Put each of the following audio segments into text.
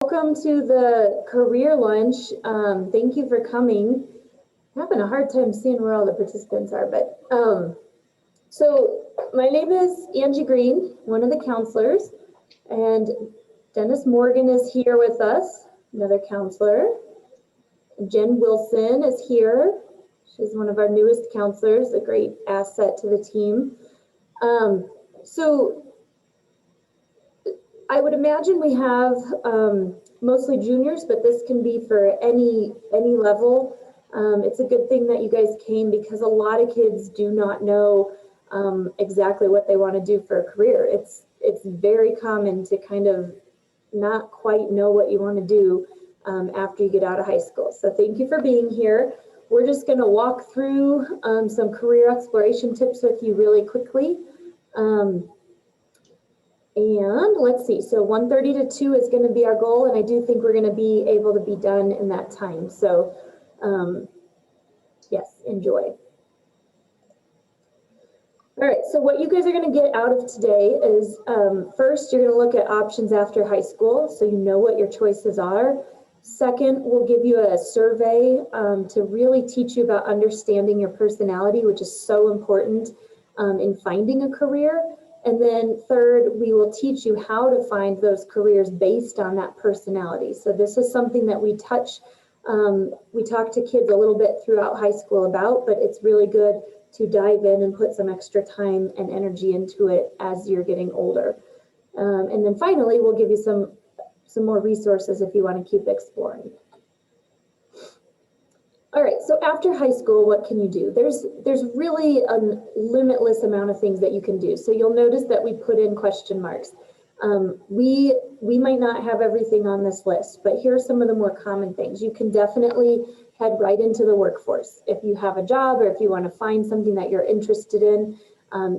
Welcome to the career lunch. Thank you for coming. I'm having a hard time seeing where all the participants are, but so my name is Angie Green, one of the counselors, and Dennis Morgan is here with us, another counselor. Jen Wilson is here. She's one of our newest counselors, a great asset to the team. So I would imagine we have mostly juniors, but this can be for any level. It's a good thing that you guys came because a lot of kids do not know exactly what they want to do for a career. It's very common to kind of not quite know what you want to do after you get out of high school. So thank you for being here. We're just going to walk through some career exploration tips with you really quickly. And let's see, so 1:30 to 2 is going to be our goal, and I do think we're going to be able to be done in that time. So yes, enjoy. All right, so what you guys are going to get out of today is first, you're going to look at options after high school, so you know what your choices are. Second, we'll give you a survey to really teach you about understanding your personality, which is so important in finding a career. And then third, we will teach you how to find those careers based on that personality. So this is something that we talk to kids a little bit throughout high school about, but it's really good to dive in and put some extra time and energy into it as you're getting older. And then finally, we'll give you some more resources if you want to keep exploring. All right, so after high school, what can you do? There's really a limitless amount of things that you can do. So you'll notice that we put in question marks. We might not have everything on this list, but here are some of the more common things. You can definitely head right into the workforce. If you have a job or if you want to find something that you're interested in,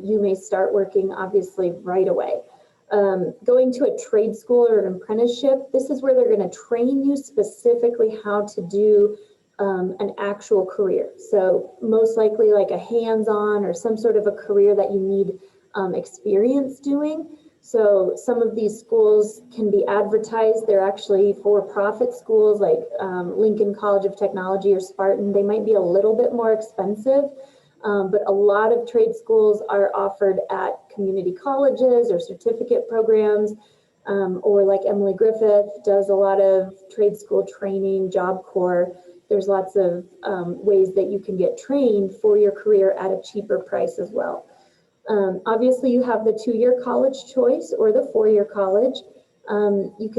you may start working obviously right away. Going to a trade school or an apprenticeship, this is where they're going to train you specifically how to do an actual career. So most likely like a hands-on or some sort of a career that you need experience doing. So some of these schools can be advertised. They're actually for-profit schools like Lincoln College of Technology or Spartan. They might be a little bit more expensive, but a lot of trade schools are offered at community colleges or certificate programs, or like Emily Griffith does a lot of trade school training, Job Corps. There's lots of ways that you can get trained for your career at a cheaper price as well. Obviously, you have the 2-year college choice or the 4-year college. You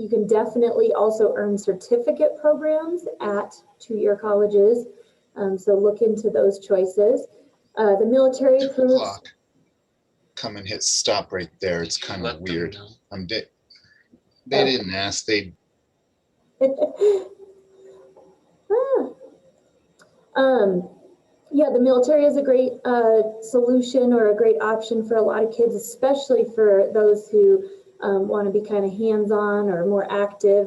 can definitely also earn certificate programs at 2-year colleges. So look into those choices. The military approves. Come and hit stop right there. It's kind of weird. They didn't ask. They. Yeah, the military is a great solution or a great option for a lot of kids, especially for those who want to be kind of hands-on or more active.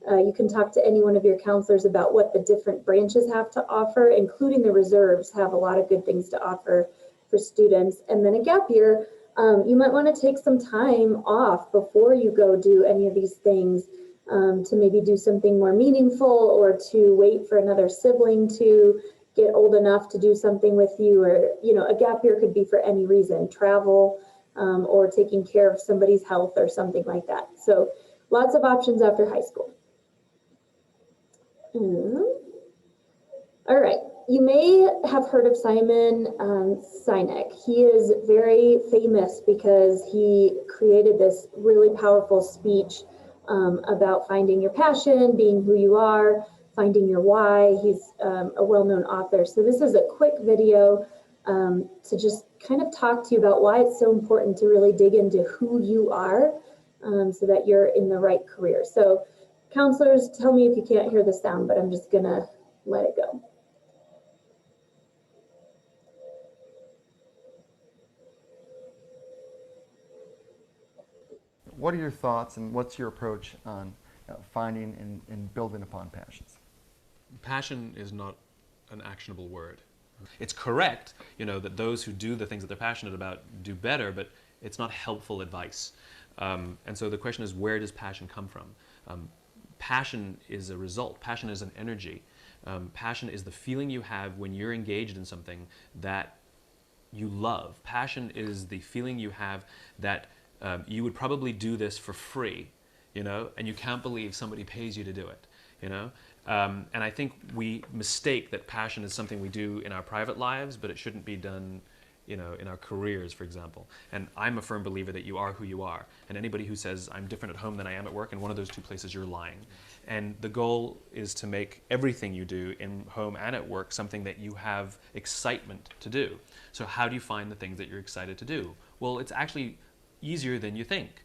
You can talk to any one of your counselors about what the different branches have to offer, including the reserves have a lot of good things to offer for students. And then a gap year, you might want to take some time off before you go do any of these things to maybe do something more meaningful or to wait for another sibling to get old enough to do something with you, or a gap year could be for any reason, travel or taking care of somebody's health or something like that. So lots of options after high school. All right, you may have heard of Simon Sinek. He is very famous because he created this really powerful speech about finding your passion, being who you are, finding your why. He's a well-known author. So this is a quick video to just kind of talk to you about why it's so important to really dig into who you are so that you're in the right career. So counselors, tell me if you can't hear the sound, but I'm just gonna let it go. What are your thoughts and what's your approach on finding and building upon passions? Passion is not an actionable word. It's correct, that those who do the things that they're passionate about do better, but it's not helpful advice. And so the question is, where does passion come from? Passion is a result. Passion is an energy. Passion is the feeling you have when you're engaged in something that you love. Passion is the feeling you have that you would probably do this for free, you know, and you can't believe somebody pays you to do it, you know. And I think we mistake that passion is something we do in our private lives, but it shouldn't be done, you know, in our careers, for example. And I'm a firm believer that you are who you are. And anybody who says, I'm different at home than I am at work, in one of those two places, you're lying. And the goal is to make everything you do in home and at work something that you have excitement to do. So how do you find the things that you're excited to do? Well, it's actually easier than you think.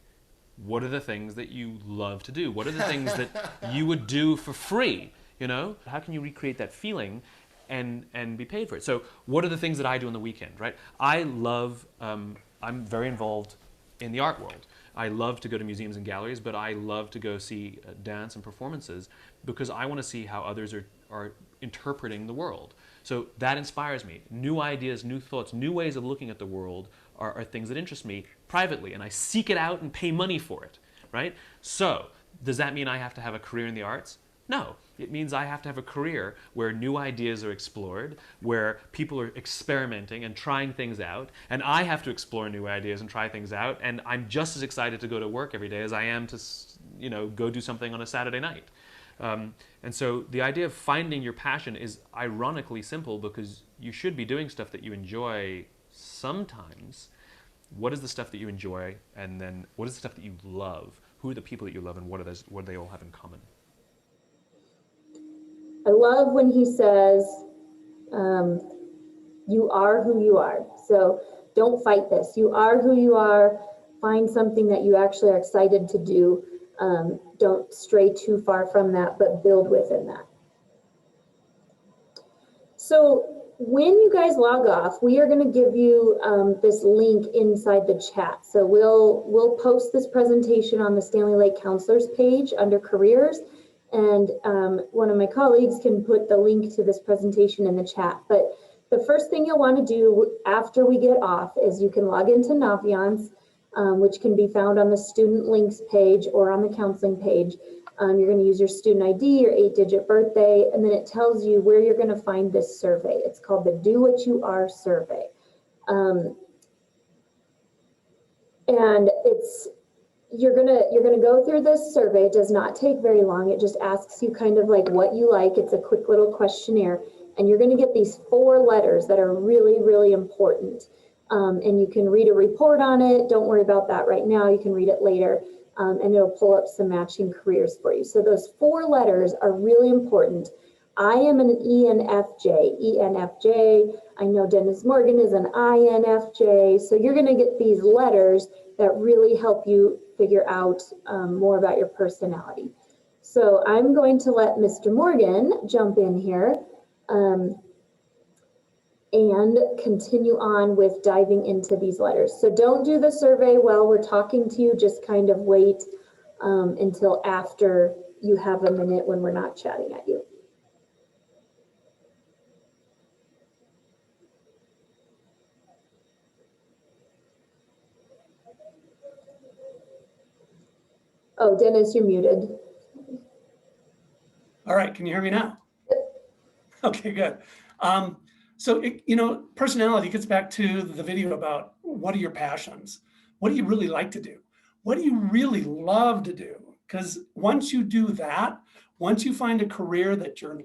What are the things that you love to do? What are the things that you would do for free? You know, how can you recreate that feeling and be paid for it? So what are the things that I do on the weekend, right? I love, I'm very involved in the art world. I love to go to museums and galleries, but I love to go see dance and performances because I want to see how others are interpreting the world. So that inspires me. New ideas, new thoughts, new ways of looking at the world are things that interest me privately, and I seek it out and pay money for it, right? So does that mean I have to have a career in the arts? No, it means I have to have a career where new ideas are explored, where people are experimenting and trying things out, and I have to explore new ideas and try things out, and I'm just as excited to go to work every day as I am to, you know, go do something on a Saturday night. And so the idea of finding your passion is ironically simple because you should be doing stuff that you enjoy sometimes. What is the stuff that you enjoy, and then what is the stuff that you love? Who are the people that you love, and what do they all have in common? I love when he says, you are who you are. So don't fight this. You are who you are. Find something that you actually are excited to do. Don't stray too far from that, but build within that. So when you guys log off, we are going to give you this link inside the chat. So we'll post this presentation on the Stanley Lake Counselors page under careers. And one of my colleagues can put the link to this presentation in the chat. But the first thing you'll want to do after we get off is you can log into Naviance, which can be found on the student links page or on the counseling page. You're going to use your student ID, your 8-digit birthday, and then it tells you where you're going to find this survey. It's called the Do What You Are survey. And you're gonna go through this survey. It does not take very long. It just asks you kind of like what you like. It's a quick little questionnaire, and you're gonna get these 4 letters that are really, really important. And you can read a report on it. Don't worry about that right now. You can read it later, and it'll pull up some matching careers for you. So those 4 letters are really important. I am an ENFJ. ENFJ. I know Dennis Morgan is an INFJ. So you're gonna get these letters that really help you figure out more about your personality. So I'm going to let Mr. Morgan jump in here and continue on with diving into these letters. So don't do the survey while we're talking to you, just kind of wait until after you have a minute when we're not chatting at you. Oh, Dennis, you're muted. All right, can you hear me now? Okay, good. So, personality gets back to the video about what are your passions? What do you really like to do? What do you really love to do? Because once you do that, once you find a career that you're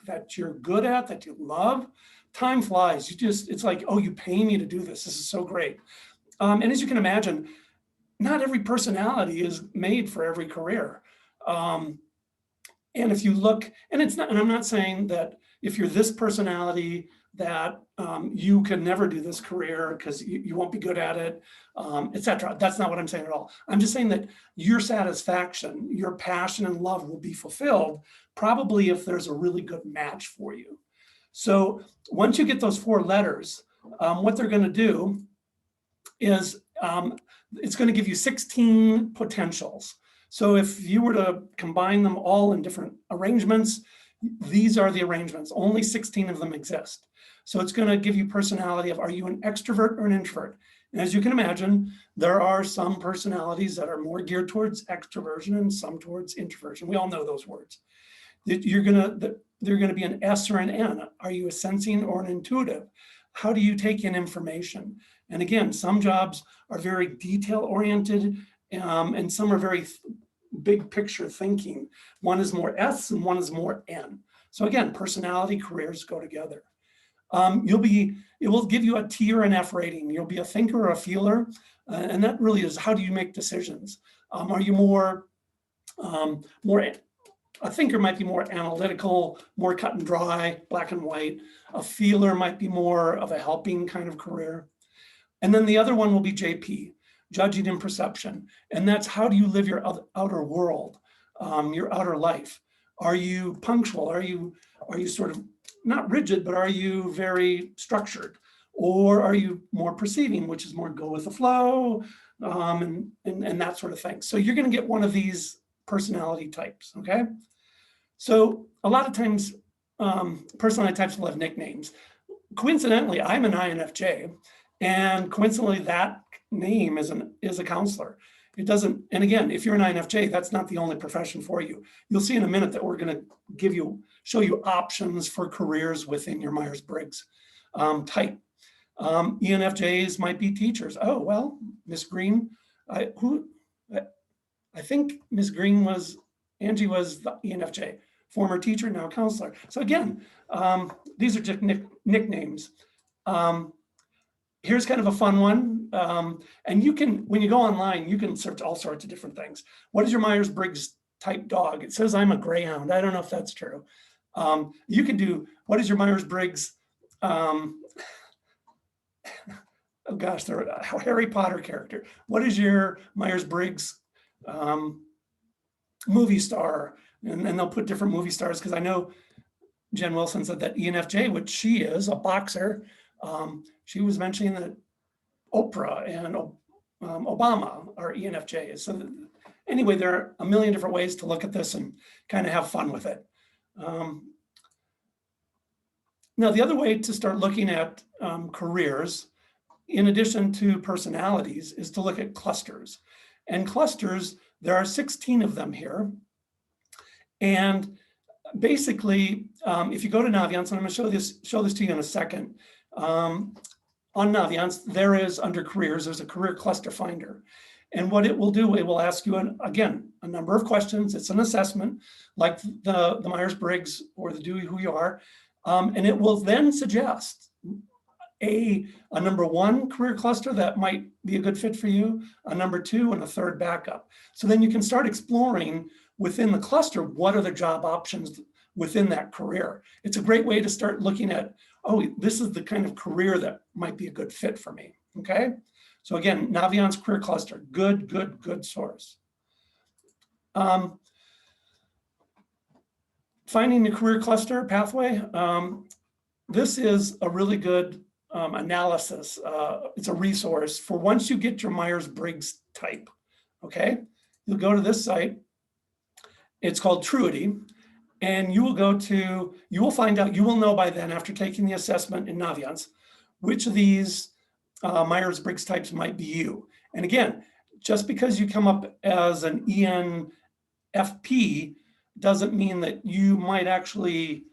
that you're good at, that you love, time flies. It's like, oh, you pay me to do this. This is so great. And as you can imagine, not every personality is made for every career. And if you look, and I'm not saying that if you're this personality that you can never do this career because you won't be good at it, etc. That's not what I'm saying at all. I'm just saying that your satisfaction, your passion and love will be fulfilled probably if there's a really good match for you. So once you get those 4 letters, what they're going to do is it's going to give you 16 potentials. So if you were to combine them all in different arrangements, these are the arrangements. Only 16 of them exist. So it's going to give you personality of, are you an extrovert or an introvert? And as you can imagine, there are some personalities that are more geared towards extroversion and some towards introversion. We all know those words. They're gonna be an S or an N. Are you a sensing or an intuitive? How do you take in information? And again, some jobs are very detail oriented, and some are very big picture thinking. One is more S and one is more N. So again, personality, careers go together. It will give you a T or an F rating. You'll be a thinker or a feeler. And that really is, how do you make decisions? Are you more, a thinker might be more analytical, more cut and dry, black and white. A feeler might be more of a helping kind of career. And then the other one will be JP, judging and perception. And that's, how do you live your outer world, your outer life? Are you punctual? Are you sort of not rigid, but are you very structured? Or are you more perceiving, which is more go with the flow, and that sort of thing. So you're going to get one of these personality types, okay? So a lot of times, personality types will have nicknames. Coincidentally, I'm an INFJ, and coincidentally, that name is a counselor. It doesn't, and again, if you're an INFJ, that's not the only profession for you. You'll see in a minute that we're going to show you options for careers within your Myers-Briggs type. ENFJs might be teachers. Oh, well, Miss Green, I think Miss Green Angie was the ENFJ, former teacher, now counselor. So again, these are just nicknames. Here's kind of a fun one. And you can, when you go online, you can search all sorts of different things. What is your Myers-Briggs type dog? It says I'm a greyhound. I don't know if that's true. You can do, what is your Myers-Briggs, oh gosh, they're a Harry Potter character. What is your Myers-Briggs movie star? And they'll put different movie stars, because I know Jen Wilson said that ENFJ, which she is, a boxer, she was mentioning that Oprah and Obama are ENFJs. So anyway, there are a million different ways to look at this and kind of have fun with it. Now, the other way to start looking at careers, in addition to personalities, is to look at clusters. And clusters, there are 16 of them here. And basically, if you go to Naviance, and I'm going to show this to you in a second, on Naviance, there is, under careers, there's a career cluster finder. And what it will do, it will ask you, again, a number of questions. It's an assessment, like the Myers-Briggs or the Dewey Who You Are. And it will then suggest a number one career cluster that might be a good fit for you, a number two, and a third backup. So then you can start exploring within the cluster, what are the job options within that career? It's a great way to start looking at, oh, this is the kind of career that might be a good fit for me, okay? So again, Naviance Career Cluster, good source. Finding the career cluster pathway, this is a really good analysis. It's a resource for once you get your Myers-Briggs type, okay? You'll go to this site. It's called Truity. And you will find out, you will know by then, after taking the assessment in Naviance, which of these Myers-Briggs types might be you. And again, just because you come up as an ENFP doesn't mean that you might actually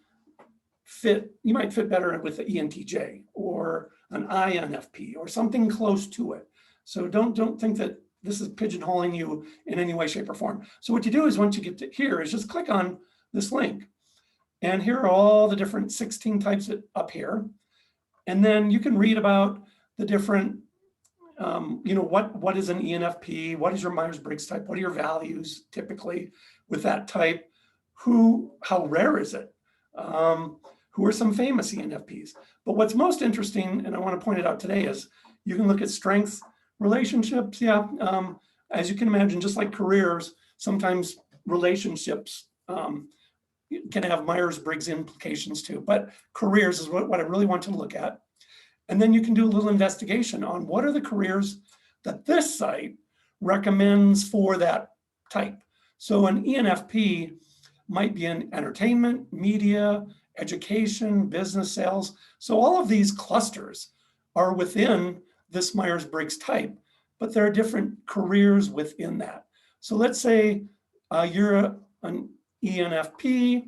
fit, you might fit better with the ENTJ or an INFP or something close to it. So don't think that this is pigeonholing you in any way, shape, or form. So what you do is, once you get to here, is just click on this link. And here are all the different 16 types up here. And then you can read about the different, what is an ENFP? What is your Myers-Briggs type? What are your values typically with that type? How rare is it? Who are some famous ENFPs? But what's most interesting, and I want to point it out today, is you can look at strengths, relationships. Yeah, as you can imagine, just like careers, sometimes relationships can have Myers-Briggs implications too, but careers is what I really want to look at. And then you can do a little investigation on what are the careers that this site recommends for that type. So an ENFP might be in entertainment, media, education, business, sales. So all of these clusters are within this Myers-Briggs type, but there are different careers within that. So let's say you're an ENFP,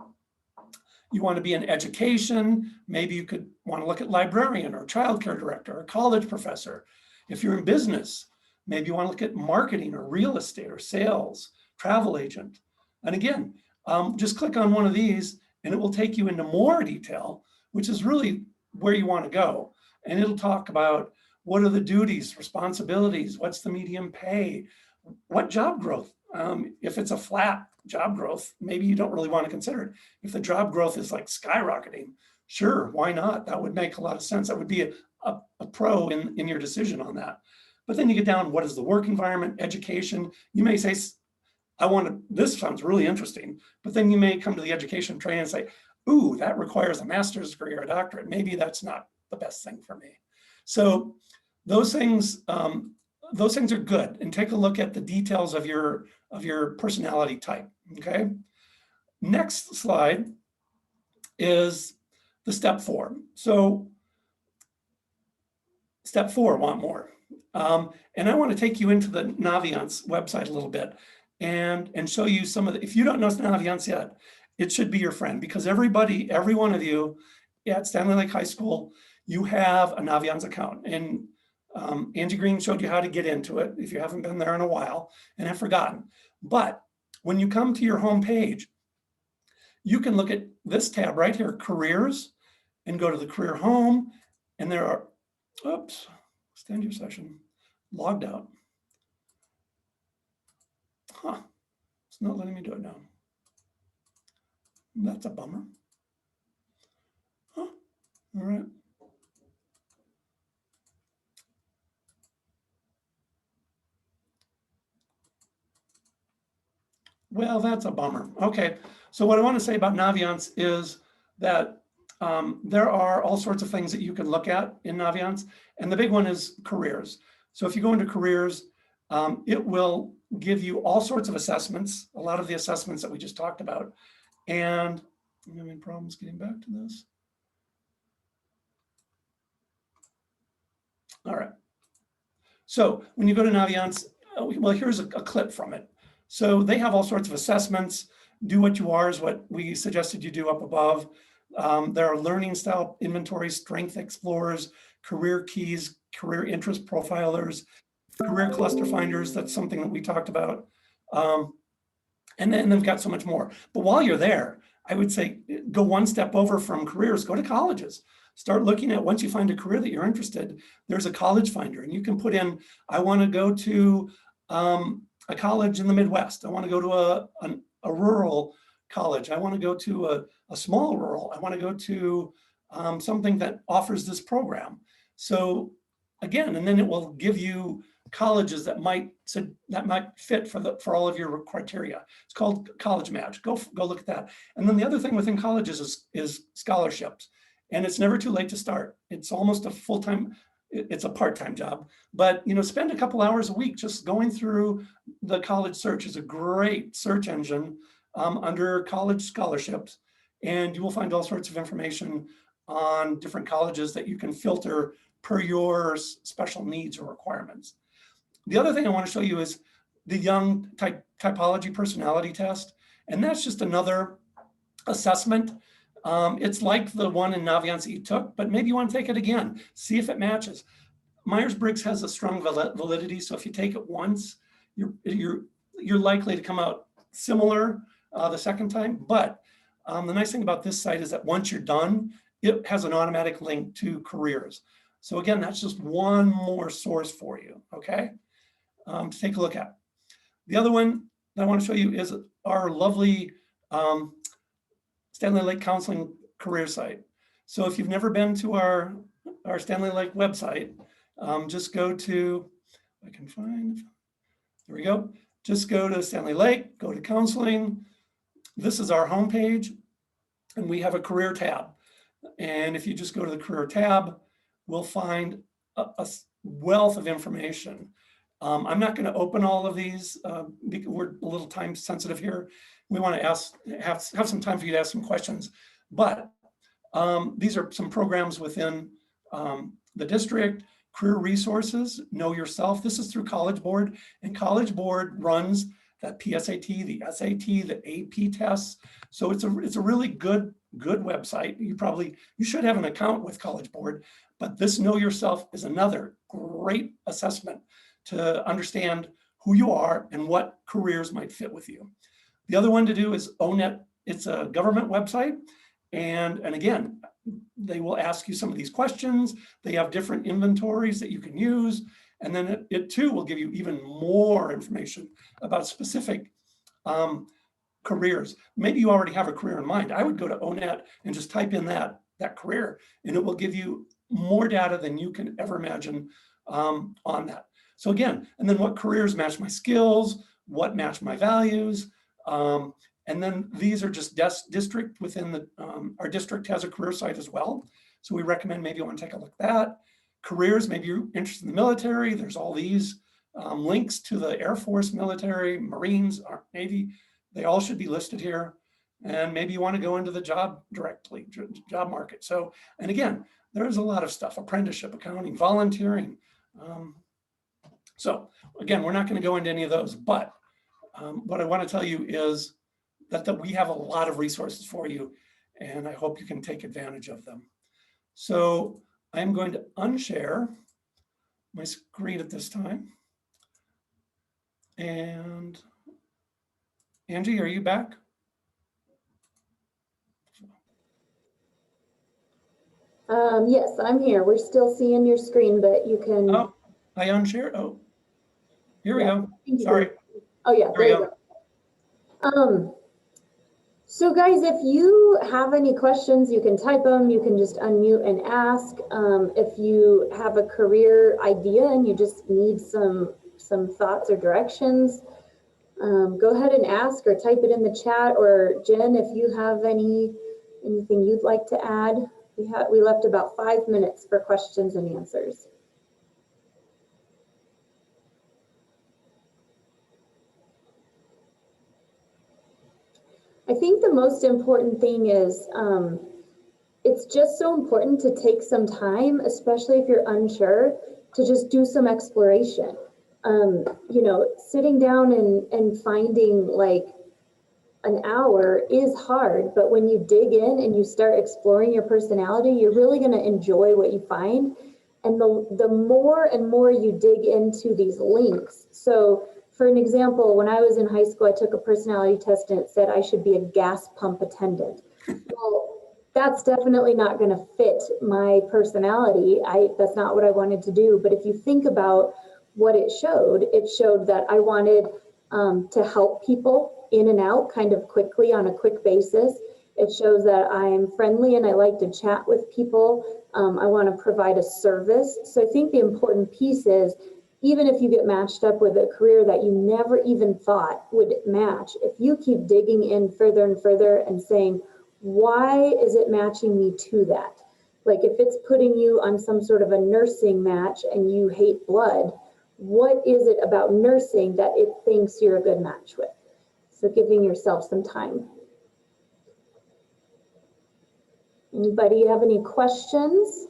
you want to be in education, maybe you could want to look at librarian or childcare director or college professor. If you're in business, maybe you want to look at marketing or real estate or sales, travel agent. And again, just click on one of these and it will take you into more detail, which is really where you want to go. And it'll talk about what are the duties, responsibilities, what's the median pay, what job growth. If it's a flat job growth, maybe you don't really want to consider it. If the job growth is like skyrocketing, sure, why not? That would make a lot of sense. That would be a pro in your decision on that. But then you get down, what is the work environment, education? You may say, this sounds really interesting, but then you may come to the education training and say, ooh, that requires a master's degree or a doctorate. Maybe that's not the best thing for me. So those things are good. And take a look at the details of your personality type, okay? Next slide is the step 4. So step 4, want more. And I want to take you into the Naviance website a little bit and show you some of the, if you don't know Naviance yet, it should be your friend, because every one of you at Stanley Lake High School, you have a Naviance account. And Angie Green showed you how to get into it if you haven't been there in a while and have forgotten. But when you come to your home page, you can look at this tab right here, careers, and go to the career home. And there are, oops, extend your session, logged out. Huh, it's not letting me do it now. That's a bummer. Huh, all right. Well, that's a bummer. Okay, so what I want to say about Naviance is that there are all sorts of things that you can look at in Naviance, and the big one is careers. So if you go into careers, it will give you all sorts of assessments, a lot of the assessments that we just talked about. And I'm having problems getting back to this. All right. So when you go to Naviance, well, here's a clip from it. So they have all sorts of assessments. Do what you are is what we suggested you do up above. There are learning style inventories, strength explorers, career keys, career interest profilers, career cluster finders. That's something that we talked about. And then they've got so much more. But while you're there, I would say go one step over from careers, go to colleges. Start looking at, once you find a career that you're interested, there's a college finder, and you can put in, I want to go to a college in the Midwest. I want to go to a rural college. I want to go to a small rural. I want to go to something that offers this program. So again, and then it will give you colleges that might fit for all of your criteria. It's called College Match. Go look at that. And then the other thing within colleges is scholarships. And it's never too late to start. It's almost a full-time, it's a part-time job, but spend a couple hours a week just going through the college search. Is a great search engine under college scholarships, and you will find all sorts of information on different colleges that you can filter per your special needs or requirements. The other thing I want to show you is the Young Typology Personality Test, and that's just another assessment. It's like the one in Naviance that you took, but maybe you want to take it again, see if it matches. Myers-Briggs has a strong validity, so if you take it once, you're likely to come out similar the second time. But the nice thing about this site is that once you're done, it has an automatic link to careers. So again, that's just one more source for you, okay, to take a look at. The other one that I want to show you is our lovely Stanley Lake Counseling career site. So if you've never been to our Stanley Lake website, just go to, I can find, there we go. Just go to Stanley Lake, go to counseling. This is our homepage, and we have a career tab. And if you just go to the career tab, we'll find a wealth of information. I'm not going to open all of these because we're a little time sensitive here. We want to have some time for you to ask some questions. But these are some programs within the district, career resources, know yourself. This is through College Board, and College Board runs that PSAT, the SAT, the AP tests. So it's a really good website. You should have an account with College Board, but this Know Yourself is another great assessment to understand who you are and what careers might fit with you. The other one to do is ONET. It's a government website. And again, they will ask you some of these questions. They have different inventories that you can use. And then it too will give you even more information about specific careers. Maybe you already have a career in mind. I would go to ONET and just type in that career, and it will give you more data than you can ever imagine on that. So again, and then what careers match my skills, what match my values. And then these are just district within the, our district has a career site as well. So we recommend maybe you want to take a look at that. Careers, maybe you're interested in the military. There's all these links to the Air Force, military, Marines, Navy. They all should be listed here. And maybe you want to go into the job directly, job market. So, and again, there's a lot of stuff, apprenticeship, accounting, volunteering. So again, we're not going to go into any of those, but what I want to tell you is that we have a lot of resources for you, and I hope you can take advantage of them. So I'm going to unshare my screen at this time. And Angie, are you back? Yes, I'm here. We're still seeing your screen, but you can. Oh, I unshare. Oh, here we go. Sorry. Oh yeah, there you go. So guys, if you have any questions, you can type them. You can just unmute and ask. If you have a career idea and you just need some thoughts or directions, go ahead and ask or type it in the chat. Or Jen, if you have anything you'd like to add, we left about 5 minutes for questions and answers. I think the most important thing is it's just so important to take some time, especially if you're unsure, to just do some exploration. You know, sitting down and finding like an hour is hard, but when you dig in and you start exploring your personality, you're really going to enjoy what you find. And the more and more you dig into these links. So for an example, when I was in high school, I took a personality test and it said I should be a gas pump attendant. Well, that's definitely not going to fit my personality. That's not what I wanted to do. But if you think about what it showed that I wanted to help people in and out kind of quickly on a quick basis. It shows that I'm friendly and I like to chat with people. I want to provide a service. So I think the important piece is, even if you get matched up with a career that you never even thought would match, if you keep digging in further and further and saying, why is it matching me to that? Like if it's putting you on some sort of a nursing match and you hate blood, what is it about nursing that it thinks you're a good match with? So giving yourself some time. Anybody have any questions?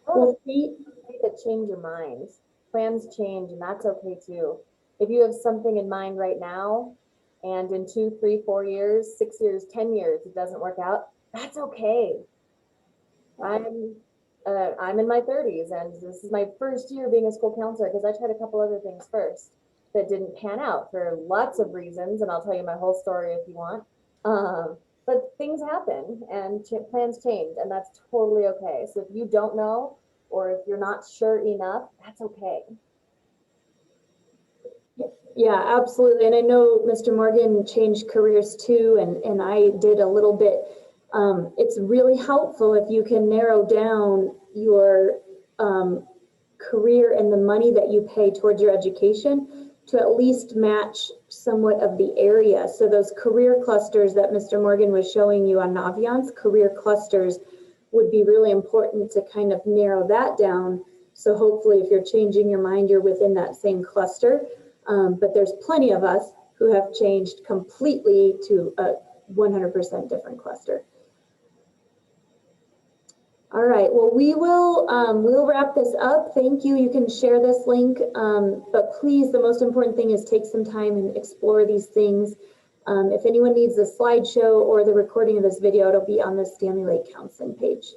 Well, that change your mind. Plans change, and that's okay too. If you have something in mind right now, and in 2, 3, 4 years, 6 years, 10 years, it doesn't work out, that's okay. I'm in my 30s, and this is my first year being a school counselor because I tried a couple other things first that didn't pan out for lots of reasons, and I'll tell you my whole story if you want. But things happen, and plans change, and that's totally okay. So if you don't know, or if you're not sure enough, that's okay. Yeah, absolutely. And I know Mr. Morgan changed careers too, and I did a little bit. It's really helpful if you can narrow down your career and the money that you pay towards your education to at least match somewhat of the area. So those career clusters that Mr. Morgan was showing you on Naviance, career clusters would be really important to kind of narrow that down. So hopefully if you're changing your mind, you're within that same cluster. But there's plenty of us who have changed completely to a 100% different cluster. All right, well, we'll wrap this up. Thank you. You can share this link, but please, the most important thing is take some time and explore these things. If anyone needs a slideshow or the recording of this video, it'll be on the Stanley Lake Counseling page.